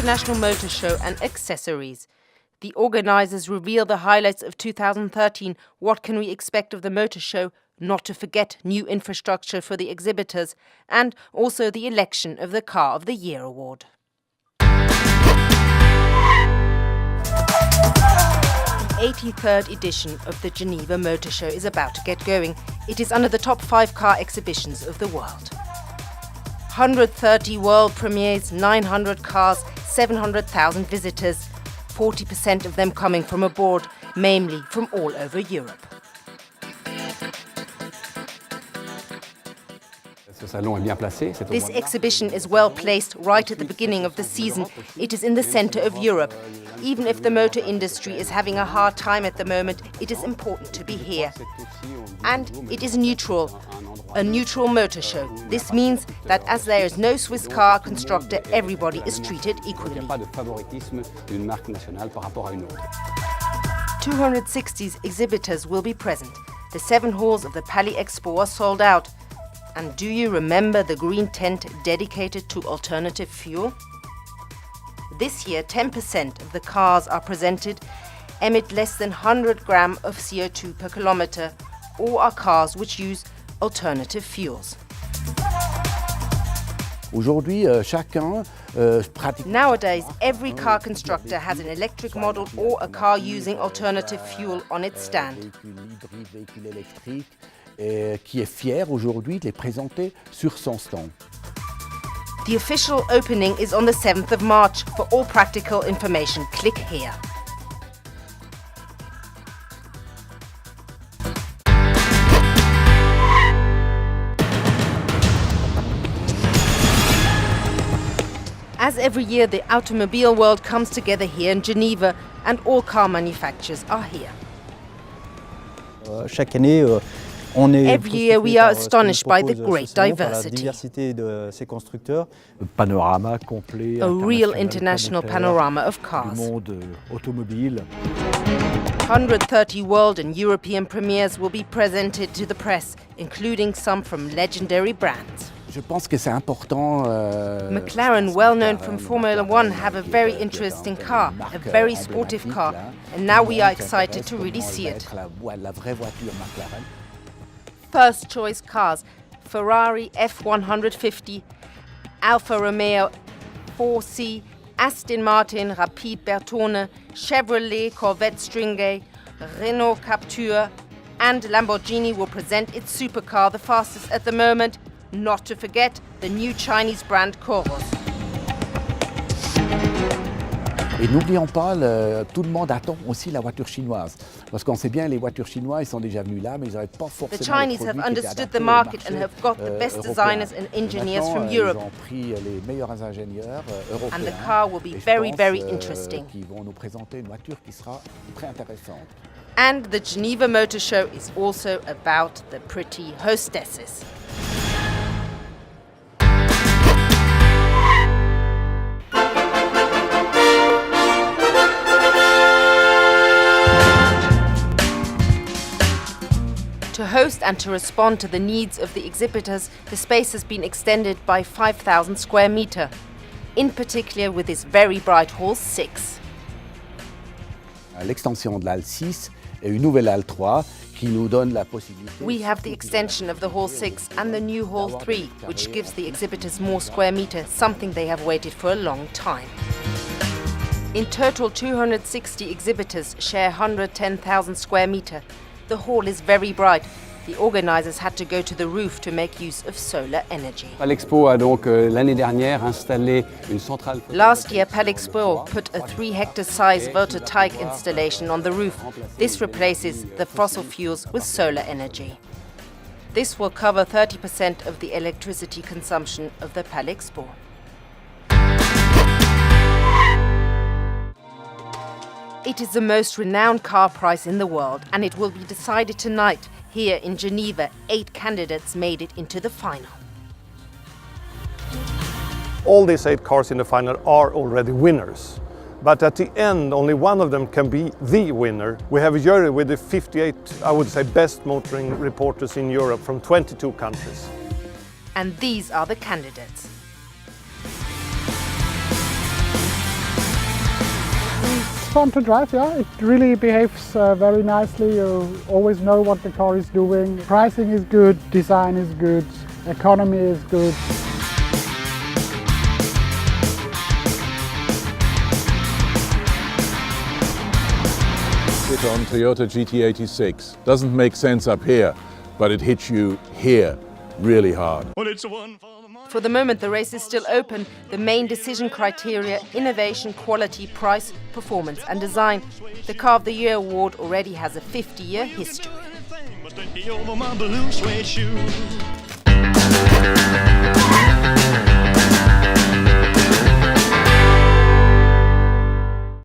International Motor Show and accessories. The organisers reveal the highlights of 2013. What can we expect of the motor show? Not to forget new infrastructure for the exhibitors and also the election of the Car of the Year award. The 83rd edition of the Geneva Motor Show is about to get going. It is under the top 5 car exhibitions of the world. 130 world premieres, 900 cars, 700,000 visitors, 40% of them coming from abroad, mainly from all over Europe. This exhibition is well placed right at the beginning of the season. It is in the center of Europe. Even if the motor industry is having a hard time at the moment, it is important to be here. And it is neutral, a neutral motor show. This means that as there is no Swiss car constructor, everybody is treated equally. 260 exhibitors will be present. The 7 halls of the Palais Expo are sold out. And do you remember the green tent dedicated to alternative fuel? This year, 10% of the cars are presented emit less than 100 grams of CO2 per kilometre, or are cars which use alternative fuels. Nowadays, every car constructor has an electric model or a car using alternative fuel on its stand. Qui est fier aujourd'hui de les présenter sur son stand. The official opening is on the 7th of March. For all practical information, click here. As every year, the automobile world comes together here in Geneva, and all car manufacturers are here. Chaque année, every year we are astonished by the great diversity. A real international panorama of cars. 130 world and European premieres will be presented to the press, including some from legendary brands. McLaren, well known from Formula 1, have a very interesting car, a very sportive car, and now we are excited to really see it. First choice cars: Ferrari F150, Alfa Romeo 4C, Aston Martin Rapide Bertone, Chevrolet Corvette Stringay, Renault Captur, and Lamborghini will present its supercar, the fastest at the moment. Not to forget the new Chinese brand Coros. Et n'oublions pas, tout le monde attend aussi la voiture chinoise. Parce qu'on sait bien, les voitures chinoises, ils sont déjà venus là, mais ils n'avaient pas forcément. The Chinese have understood the market and have got the best designers and engineers from Europe. Ils ont pris les meilleurs ingénieurs européens. And the car will be very, very interesting. Qui vont nous présenter une voiture qui sera très intéressante. And the Geneva Motor Show is also about the pretty hostesses. To host and to respond to the needs of the exhibitors, the space has been extended by 5,000 square meters, in particular with this very bright Hall 6. L'extension de la halle 6 et une nouvelle halle 3 qui nous donne la possibilité. We have the extension of the Hall 6 and the new Hall 3, which gives the exhibitors more square meters, something they have waited for a long time. In total, 260 exhibitors share 110,000 square meters. The hall is very bright. The organisers had to go to the roof to make use of solar energy. Palexpo a donc l'année dernière installé une centrale. Last year, Palexpo put a 3-hectare size photovoltaic installation on the roof. This replaces the fossil fuels with solar energy. This will cover 30% of the electricity consumption of the Palexpo. It is the most renowned car prize in the world, and it will be decided tonight. Here in Geneva, 8 candidates made it into the final. All these 8 cars in the final are already winners. But at the end, only one of them can be the winner. We have a jury with the 58, I would say, best motoring reporters in Europe from 22 countries. And these are the candidates. fun to drive, yeah. It really behaves very nicely. You always know what the car is doing. Pricing is good, design is good, economy is good. Hit on Toyota GT86. Doesn't make sense up here, but it hits you here really hard. For the moment, the race is still open. The main decision criteria: innovation, quality, price, performance and design. The Car of the Year award already has a 50-year history.